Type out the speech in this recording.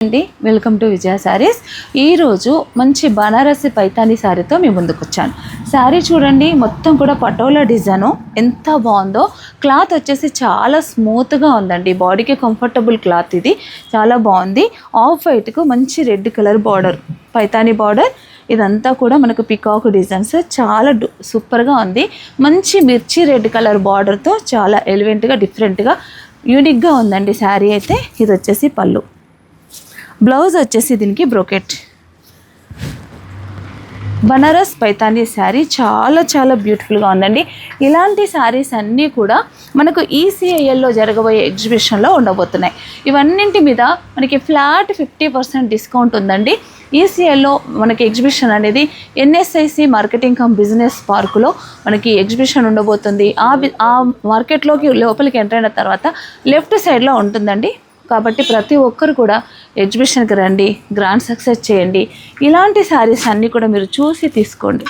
అండి, welcome to విజయ శారీస్. ఈరోజు మంచి బనారసి పైతాని శారీతో మీ ముందుకు వచ్చాను. శారీ చూడండి, మొత్తం కూడా పటోలా డిజైను ఎంత బాగుందో. క్లాత్ వచ్చేసి చాలా స్మూత్గా ఉందండి, బాడీకి కంఫర్టబుల్ క్లాత్. ఇది చాలా బాగుంది. ఆఫ్ వైట్కు మంచి red colour border, Paithani border. ఇదంతా కూడా మనకు పికాక్ డిజైన్స్, చాలా సూపర్గా ఉంది. మంచి మిర్చి రెడ్ కలర్ బార్డర్తో చాలా ఎలివెంట్గా, డిఫరెంట్గా, యూనిక్గా ఉందండి శారీ అయితే. ఇది వచ్చేసి పళ్ళు. బ్లౌజ్ వచ్చేసి దీనికి బ్రోకెట్. బనారస్ పైతానీ శారీ చాలా చాలా బ్యూటిఫుల్గా ఉందండి. ఇలాంటి శారీస్ అన్నీ కూడా మనకు ఈసీఐఎల్లో జరగబోయే ఎగ్జిబిషన్లో ఉండబోతున్నాయి. ఇవన్నింటి మీద మనకి ఫ్లాట్ 50% డిస్కౌంట్ ఉందండి. ఈసీఐలో మనకి ఎగ్జిబిషన్ అనేది ఎన్ఎస్ఐసి మార్కెటింగ్ కమ్ బిజినెస్ పార్కులో మనకి ఎగ్జిబిషన్ ఉండబోతుంది. ఆ మార్కెట్లోకి లోపలికి ఎంటర్ అయిన తర్వాత లెఫ్ట్ సైడ్లో ఉంటుందండి. కాబట్టి ప్రతి ఒక్కరు కూడా ఎగ్జిబిషన్కి రండి, గ్రాండ్ సక్సెస్ చేయండి. ఇలాంటి శారీస్ అన్నీ కూడా మీరు చూసి తీసుకోండి.